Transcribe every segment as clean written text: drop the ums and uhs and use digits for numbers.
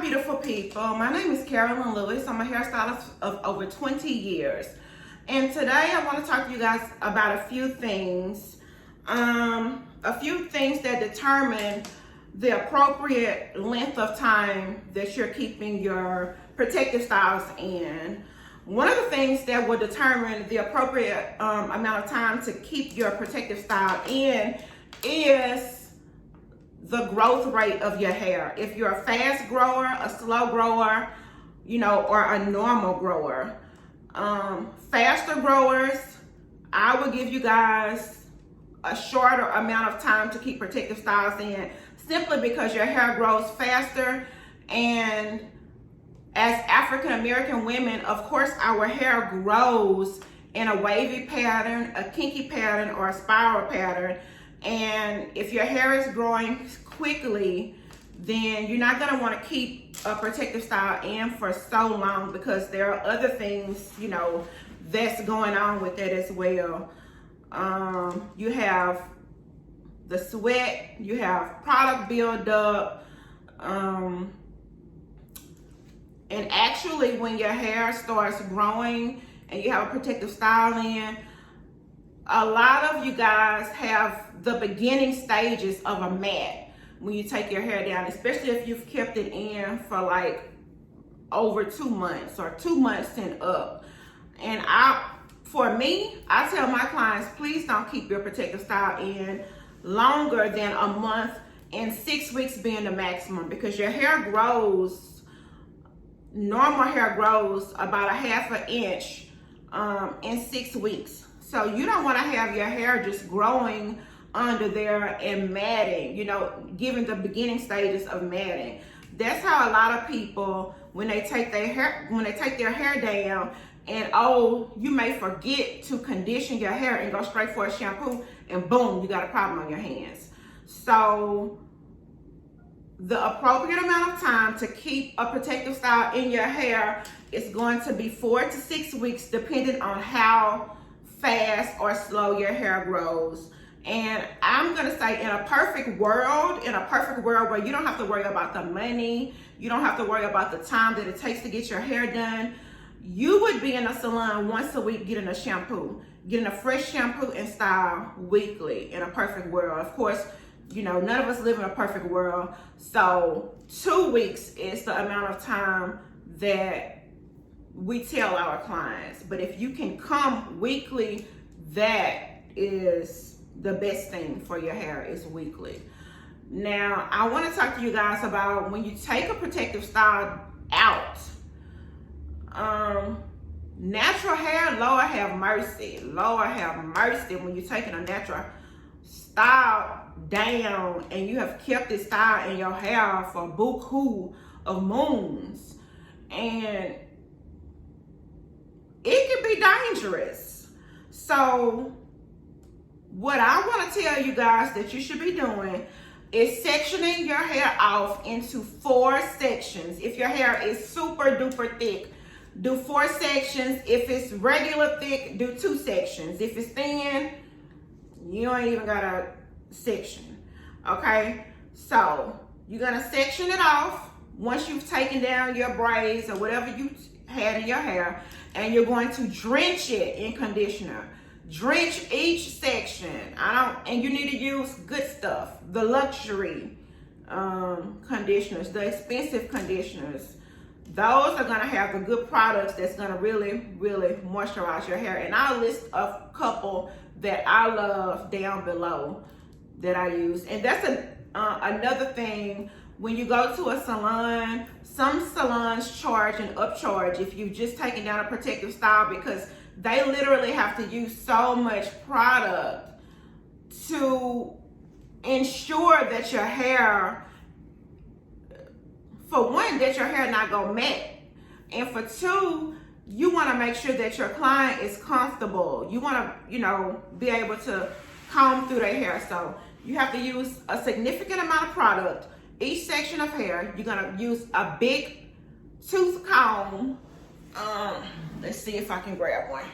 beautiful people. My name is Carolyn Lewis. I'm a hairstylist of over 20 years. And today I want to talk to you guys about a few things. That determine the appropriate length of time that you're keeping your protective styles in. One of the things that will determine the appropriate amount of time to keep your protective style in is the growth rate of your hair. If you're a fast grower, a slow grower, or a normal grower. Faster growers, I will give you guys a shorter amount of time to keep protective styles in, simply because your hair grows faster. And as African American women, of course, our hair grows in a wavy pattern, a kinky pattern, or a spiral pattern. And if your hair is growing quickly, then you're not going to want to keep a protective style in for so long, because there are other things, that's going on with it as well. You have the sweat, you have product buildup, and actually when your hair starts growing and you have a protective style in, a lot of you guys have the beginning stages of a mat when you take your hair down, especially if you've kept it in for like over 2 months or 2 months and up. And for me, I tell my clients, please don't keep your protective style in longer than a month, and 6 weeks being the maximum, because your hair grows, normal hair grows about 1/2 inch in 6 weeks. So you don't want to have your hair just growing under there and matting, giving the beginning stages of matting. That's how a lot of people, when they take their hair down, and you may forget to condition your hair and go straight for a shampoo, and boom, you got a problem on your hands. So the appropriate amount of time to keep a protective style in your hair is going to be 4 to 6 weeks, depending on how fast or slow your hair grows. And I'm gonna say, in a perfect world where you don't have to worry about the money, you don't have to worry about the time that it takes to get your hair done, you would be in a salon once a week getting a shampoo, getting a fresh shampoo and style weekly, in a perfect world. Of course, none of us live in a perfect world. So 2 weeks is the amount of time that we tell our clients. But if you can come weekly, that is the best thing for your hair, is weekly. Now, I want to talk to you guys about when you take a protective style out. Natural hair, Lord have mercy. Lord have mercy, when you're taking a natural style down and you have kept this style in your hair for buku of moons. And it can be dangerous. So what I want to tell you guys that you should be doing is sectioning your hair off into 4 sections. If your hair is super duper thick, do 4 sections. If it's regular thick, do 2 sections. If it's thin, you ain't even got a section. Okay, so you're gonna section it off once you've taken down your braids or whatever you had in your hair, and you're going to drench it in conditioner. Drench each section. And you need to use good stuff, the luxury conditioners, the expensive conditioners. Those are gonna have the good products that's gonna really, really moisturize your hair. And I'll list a couple that I love down below that I use. And that's another thing. When you go to a salon, some salons charge and upcharge if you just taking down a protective style, because they literally have to use so much product to ensure that your hair, for one, that your hair not go matte, and for 2, you want to make sure that your client is comfortable. You want to, be able to comb through their hair. So you have to use a significant amount of product. Each section of hair, you're gonna use a big tooth comb. Let's see if I can grab one.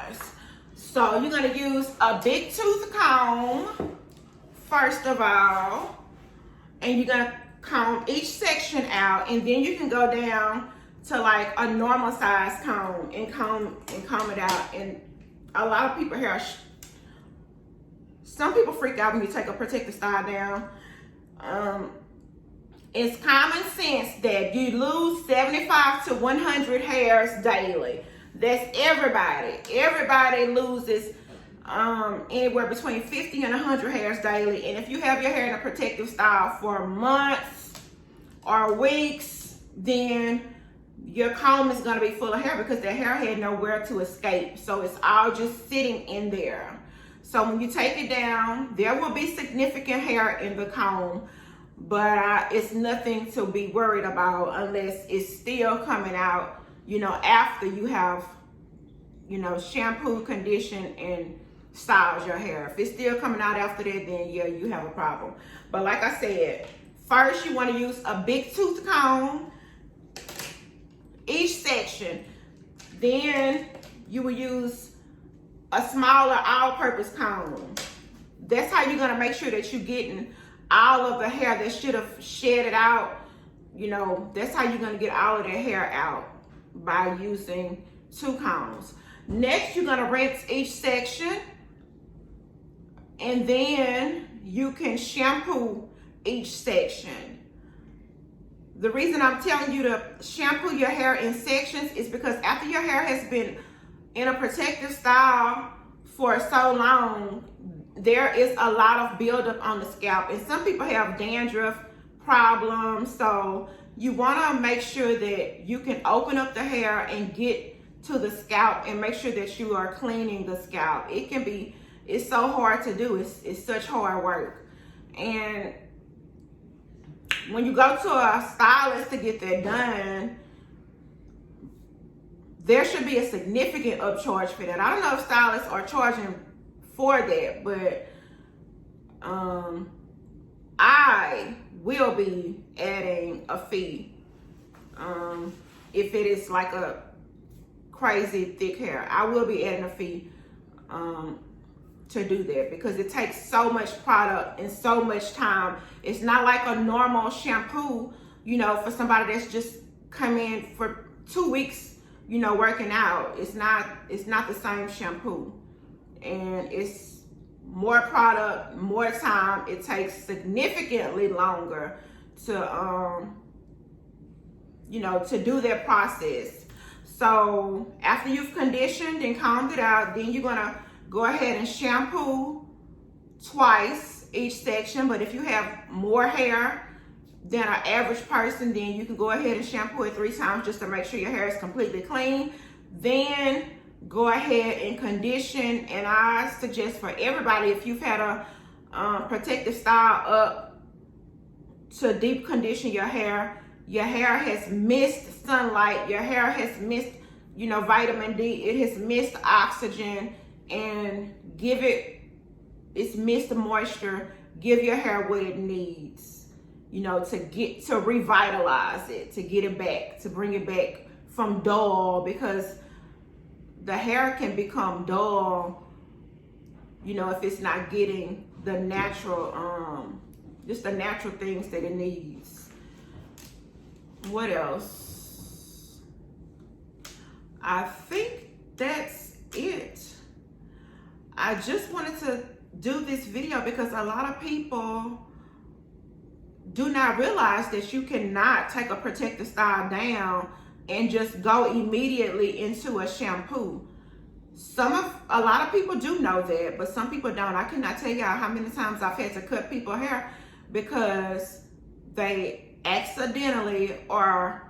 guys. So you're gonna use a big tooth comb, first of all, and you're gonna comb each section out, and then you can go down to like a normal size comb and comb it out. And a lot of people here, some people freak out when you take a protective style down. It's common sense that you lose 75 to 100 hairs daily. That's everybody. Everybody loses anywhere between 50 and 100 hairs daily. And if you have your hair in a protective style for months or weeks, then your comb is going to be full of hair because the hair had nowhere to escape. So it's all just sitting in there. So when you take it down, there will be significant hair in the comb, but it's nothing to be worried about unless it's still coming out, you know, after you have, you know, shampoo, condition, and styled your hair. If it's still coming out after that, then yeah, you have a problem. But like I said, first you want to use a big tooth comb, each section. Then you will use a smaller all-purpose comb. That's how you're going to make sure that you're getting all of the hair that should have shedded out. You know, that's how you're going to get all of that hair out, by using two combs. Next, you're going to rinse each section, and then you can shampoo each section. The reason I'm telling you to shampoo your hair in sections is because after your hair has been in a protective style for so long, there is a lot of buildup on the scalp, and some people have dandruff problems. So you want to make sure that you can open up the hair and get to the scalp and make sure that you are cleaning the scalp. It's so hard to do. It's such hard work. And when you go to a stylist to get that done, there should be a significant upcharge for that. I don't know if stylists are charging for that, but I will be adding a fee if it is like a crazy thick hair. I will be adding a fee to do that because it takes so much product and so much time. It's not like a normal shampoo, you know, for somebody that's just come in for 2 weeks, you know, working out. It's not the same shampoo, and it's more product, more time. It takes significantly longer to you know, to do that process. So after you've conditioned and combed it out, then you're gonna go ahead and shampoo twice each section. But if you have more hair than an average person, then you can go ahead and shampoo it 3 times just to make sure your hair is completely clean. Then go ahead and condition. And I suggest for everybody, if you've had a protective style up, to deep condition your hair. Your hair has missed sunlight. Your hair has missed, you know, vitamin D. It has missed oxygen, and it's missed moisture. Give your hair what it needs, you know, to revitalize it, to get it back, to bring it back from dull, because the hair can become dull, you know, if it's not getting the natural, just the natural things that it needs. What else? I think that's it. I just wanted to do this video because a lot of people do not realize that you cannot take a protective style down and just go immediately into a shampoo. A lot of people do know that, but some people don't. I cannot tell y'all how many times I've had to cut people's hair because they accidentally or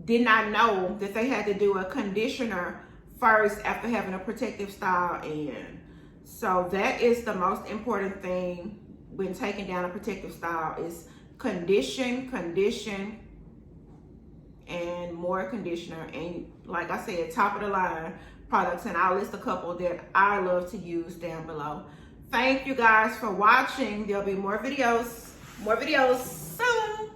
did not know that they had to do a conditioner first after having a protective style in. So that is the most important thing when taking down a protective style, is condition, and more conditioner. And like I said, top of the line products, and I'll list a couple that I love to use down below. Thank you guys for watching. There'll be more videos soon.